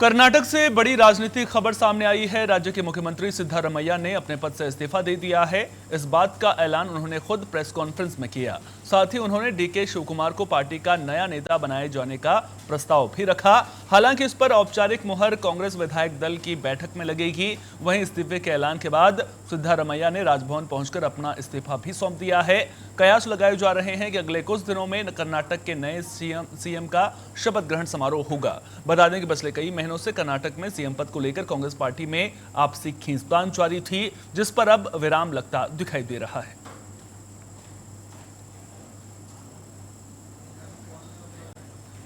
कर्नाटक से बड़ी राजनीतिक खबर सामने आई है। राज्य के मुख्यमंत्री सिद्धारमैया ने अपने पद से इस्तीफा दे दिया है। इस बात का ऐलान उन्होंने खुद प्रेस कॉन्फ्रेंस में किया। साथ ही उन्होंने डीके शिवकुमार को पार्टी का नया नेता बनाए जाने का प्रस्ताव भी रखा। हालांकि इस पर औपचारिक मुहर कांग्रेस विधायक दल की बैठक में लगेगी। वहीं इस्तीफे के ऐलान के बाद सिद्धारमैया ने राजभवन पहुंचकर अपना इस्तीफा भी सौंप दिया है। कयास लगाए जा रहे हैं कि अगले कुछ दिनों में कर्नाटक के नए सीएम का शपथ ग्रहण समारोह होगा। बता दें कि पिछले कई महीनों से कर्नाटक में सीएम पद को लेकर कांग्रेस पार्टी में आपसी खींचतान जारी थी, जिस पर अब विराम लगता दिखाई दे रहा है।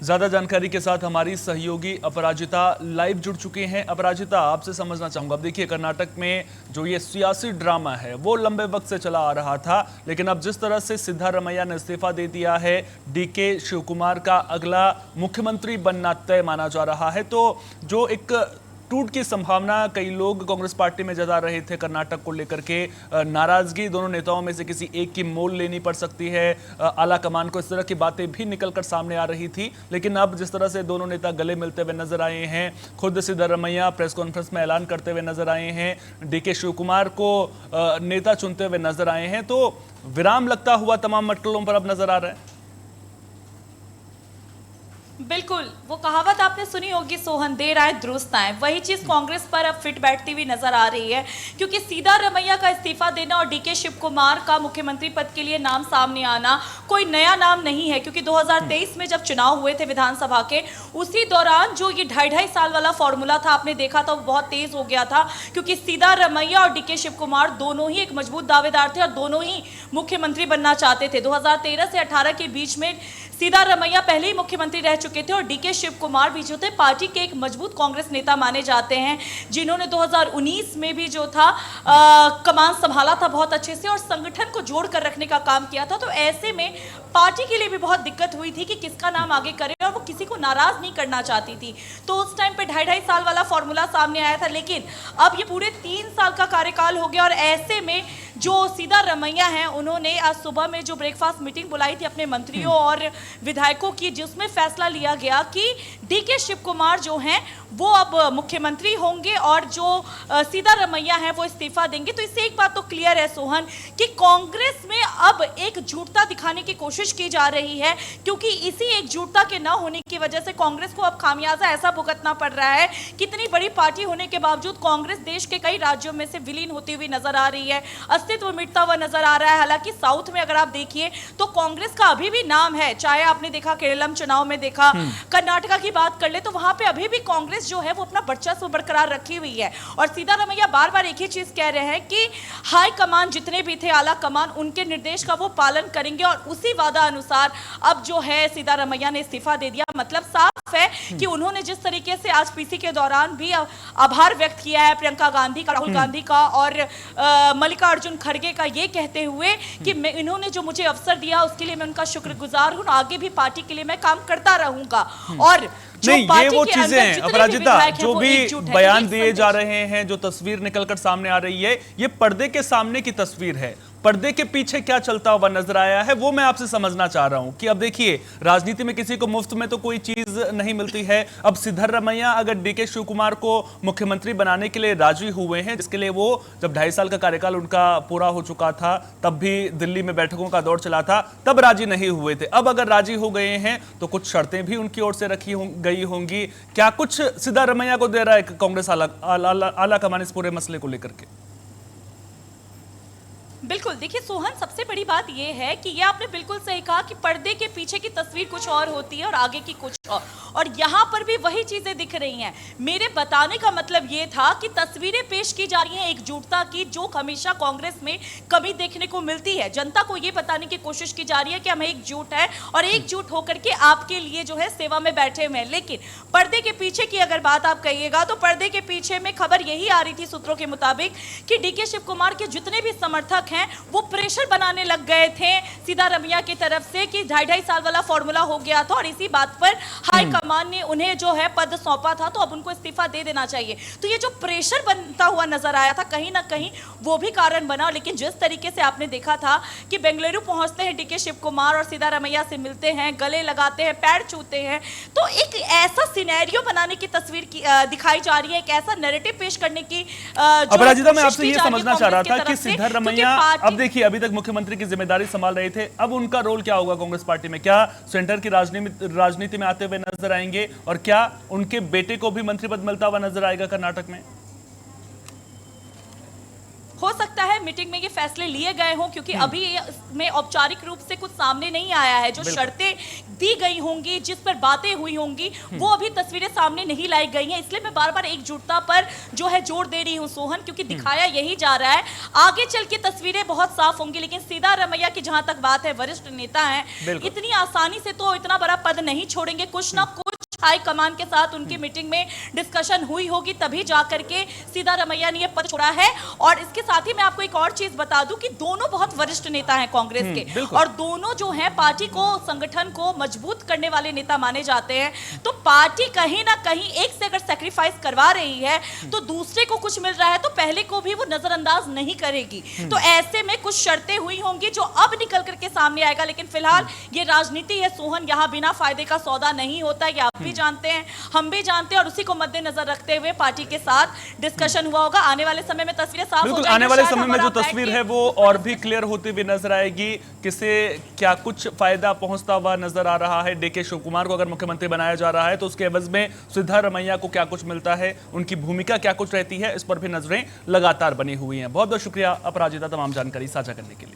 ज्यादा जानकारी के साथ हमारी सहयोगी अपराजिता लाइव जुड़ चुकी हैं। अपराजिता, आपसे समझना चाहूंगा, अब देखिए कर्नाटक में जो ये सियासी ड्रामा है वो लंबे वक्त से चला आ रहा था, लेकिन अब जिस तरह से सिद्धारमैया ने इस्तीफा दे दिया है, डीके शिवकुमार का अगला मुख्यमंत्री बनना तय माना जा रहा है, तो जो एक टूट की संभावना कई लोग कांग्रेस पार्टी में जता रहे थे कर्नाटक को लेकर के, नाराजगी दोनों नेताओं में से किसी एक की मोल लेनी पड़ सकती है, आला कमान को, इस तरह की बातें भी निकलकर सामने आ रही थी। लेकिन अब जिस तरह से दोनों नेता गले मिलते हुए नजर आए हैं, खुद सिद्धारमैया प्रेस कॉन्फ्रेंस में ऐलान करते हुए नजर आए हैं, डीके शिवकुमार को नेता चुनते हुए नजर आए हैं, तो विराम लगता हुआ तमाम मटलों पर अब नजर आ रहा है। बिल्कुल, वो कहावत आपने सुनी होगी, सोहन देर आए दुरुस्त आए। वही चीज कांग्रेस पर अब फिट बैठती हुई नजर आ रही है, क्योंकि सिद्धारमैया का इस्तीफा देना और डीके शिवकुमार का मुख्यमंत्री पद के लिए नाम सामने आना कोई नया नाम नहीं है। क्योंकि 2023 में जब चुनाव हुए थे विधानसभा के, उसी दौरान जो ये 2.5 साल वाला फॉर्मूला था, आपने देखा था, वो बहुत तेज हो गया था, क्योंकि सिद्धारमैया और डीके शिवकुमार दोनों ही एक मजबूत दावेदार थे और दोनों ही मुख्यमंत्री बनना चाहते थे। 2013 से 18 के बीच में सिद्धारमैया पहले ही मुख्यमंत्री रह चुके थे और डीके शिवकुमार भी जो थे पार्टी के एक मजबूत कांग्रेस नेता माने जाते हैं, जिन्होंने 2019 में भी जो था कमान संभाला था बहुत अच्छे से और संगठन को जोड़कर रखने का काम किया था। तो ऐसे में पार्टी के लिए भी बहुत दिक्कत हुई थी कि किसका नाम आगे करे, और वो किसी को नाराज नहीं करना चाहती थी। तो उस टाइम पे 2.5 साल वाला फॉर्मूला सामने आया था, लेकिन अब ये पूरे 3 साल का कार्यकाल हो गया और ऐसे में जो सिद्धारमैया हैं, उन्होंने आज सुबह में जो ब्रेकफास्ट मीटिंग बुलाई थी अपने मंत्रियों और विधायकों की, जिसमें फैसला लिया गया कि डीके शिवकुमार जो हैं वो अब मुख्यमंत्री होंगे और जो सिद्धारमैया हैं वो इस्तीफा देंगे। तो इससे एक बात तो क्लियर है सोहन कि कांग्रेस में अब एकजुटता दिखाने की कोशिश की जा रही है, क्योंकि इसी एकजुटता के न होने की वजह से कांग्रेस को अब खामियाजा ऐसा भुगतना पड़ रहा है। कितनी बड़ी पार्टी होने के बावजूद कांग्रेस देश के कई राज्यों में से विलीन होती हुई नजर आ रही है, अस्तित्व मिटता हुआ नजर आ रहा है। हालांकि साउथ में अगर आप देखिए तो कांग्रेस का अभी भी नाम है, चाहे आपने देखा केरलम चुनाव में देखा, कर्नाटका की बात कर ले तो वहां पे अभी भी कांग्रेस जो है वो अपना वर्चस्व बरकरार रखी हुई है। और सिद्धारमैया बार बार एक ही चीज कह रहे हैं कि हाई कमान जितने भी थे, आला कमान, उनके निर्देश का वो पालन करेंगे और उसी वादा अनुसार अब जो है सिद्धारमैया ने इस्तीफा दे दिया। मतलब साफ है कि उन्होंने जिस तरीके से आज पीसी के दौरान भी आभार व्यक्त किया है प्रियंका गांधी का, राहुल गांधी का और मल्लिकार्जुन खड़गे का, ये कहते हुए कि इन्होंने जो मुझे अवसर दिया उसके लिए मैं उनका शुक्रगुजार हूं, आगे भी पार्टी के लिए मैं काम करता रहूंगा। और नहीं, ये वो चीजें हैं अपराजिता, जो भी बयान दिए जा रहे हैं, जो तस्वीर निकलकर सामने आ रही है, ये पर्दे के सामने की तस्वीर है। पर्दे के पीछे क्या चलता हुआ नजर आया है वो मैं आपसे समझना चाह रहा हूं कि अब देखिए, राजनीति में किसी को मुफ्त में तो कोई चीज नहीं मिलती है। अब सिद्धारमैया अगर डीके शिवकुमार को मुख्यमंत्री बनाने के लिए राजी हुए हैं, जिसके लिए वो जब 2.5 साल का कार्यकाल उनका पूरा हो चुका था, तब भी दिल्ली में बैठकों का दौर चला था, तब राजी नहीं हुए थे। अब अगर राजी हो गए हैं तो कुछ शर्तें भी उनकी ओर से रखी गई होंगी। क्या कुछ सिद्धारमैया को दे रहा है कांग्रेस आला कमान इस पूरे मसले को लेकर के? बिल्कुल, देखिए सोहन, सबसे बड़ी बात यह है कि ये आपने बिल्कुल सही कहा कि पर्दे के पीछे की तस्वीर कुछ और होती है और आगे की कुछ और यहाँ पर भी वही चीजें दिख रही हैं। मेरे बताने का मतलब ये था कि तस्वीरें पेश की जा रही हैं एकजुटता की, जो हमेशा कांग्रेस में कमी देखने को मिलती है। जनता को ये बताने की कोशिश की जा रही है कि हम एकजुट हैं और एकजुट होकर के आपके लिए जो है सेवा में बैठे हुए हैं। लेकिन पर्दे के पीछे की अगर बात आप कहिएगा तो पर्दे के पीछे में खबर यही आ रही थी सूत्रों के मुताबिक कि डीके शिवकुमार के जितने भी समर्थक हैं हैं वो प्रेशर बनाने लग गए थे सिद्धारमैया की तरफ से कि 2.5 साल वाला फॉर्मूला हो गया था और इसी बात पर हाईकमान ने उन्हें जो है पद सौंपा था, तो अब उनको इस्तीफा दे देना चाहिए। तो ये जो प्रेशर बनता हुआ नजर आया था कहीं ना कहीं वो भी कारण बना। लेकिन जिस तरीके से आपने देखा था कि बेंगलुरु पहुंचते हैं डीके शिव कुमार और सिद्धारमैया से मिलते हैं, गले लगाते हैं, पैर छूते हैं, तो एक ऐसा सिनेरियो बनाने की तस्वीर दिखाई जा रही है, एक ऐसा नैरेटिव पेश करने की अपराजिता, मैं आपसे ये समझना चाह रहा था कि सिद्धारमैया अब देखिए अभी तक मुख्यमंत्री की जिम्मेदारी संभाल रहे थे, अब उनका रोल क्या होगा कांग्रेस पार्टी में? क्या सेंटर की राजनीति में आते हुए नजर आएंगे और क्या उनके बेटे को भी मंत्री पद मिलता हुआ नजर आएगा कर्नाटक में? हो सकता है मीटिंग में ये फैसले लिए गए हों, क्योंकि अभी में औपचारिक रूप से कुछ सामने नहीं आया है। जो शर्तें दी गई होंगी, जिस पर बातें हुई होंगी, वो अभी तस्वीरें सामने नहीं लाई गई हैं। इसलिए मैं बार बार एकजुटता पर जो है जोर दे रही हूं सोहन, क्योंकि दिखाया यही जा रहा है। आगे चल के तस्वीरें बहुत साफ होंगी, लेकिन सिद्धारमैया की जहां तक बात है, वरिष्ठ नेता हैं, इतनी आसानी से तो इतना बड़ा पद नहीं छोड़ेंगे। कुछ ना कुछ हाई कमान के साथ उनकी मीटिंग में डिस्कशन हुई होगी, तभी जाकर के सिद्धारमैया ने यह पद छोड़ा है। और इसके साथ ही मैं आपको एक और चीज बता दूं कि दोनों बहुत वरिष्ठ नेता हैं कांग्रेस के, और दोनों जो हैं पार्टी को, संगठन को मजबूत करने वाले नेता माने जाते हैं। तो पार्टी कहीं ना कहीं एक से अगर सैक्रिफाइस करवा रही है तो दूसरे को कुछ मिल रहा है तो पहले को भी वो नजरअंदाज नहीं करेगी। तो ऐसे में कुछ शर्तें हुई होंगी जो अब निकल करके सामने आएगा। लेकिन फिलहाल ये राजनीति है सोहन, यहाँ बिना फायदे का सौदा नहीं होता, ये आप भी जानते हैं, हम भी जानते हैं, और उसी को मद्देनजर रखते हुए पार्टी के साथ डिस्कशन हुआ होगा। आने वाले समय में तस्वीरें साफ हो जाएंगी। आने वाले समय में जो तस्वीर है वो और भी क्लियर होती हुई नजर आएगी, किसे क्या कुछ फायदा पहुंचता हुआ नजर आ रहा है। डीके शिव कुमार को अगर मुख्यमंत्री बनाया जा रहा है तो उसके एवज में सिद्धारमैया को क्या कुछ मिलता है, उनकी भूमिका क्या कुछ रहती है, इस पर भी नजरें लगातार बनी हुई हैं। बहुत बहुत शुक्रिया अपराजिता तमाम जानकारी साझा करने के लिए।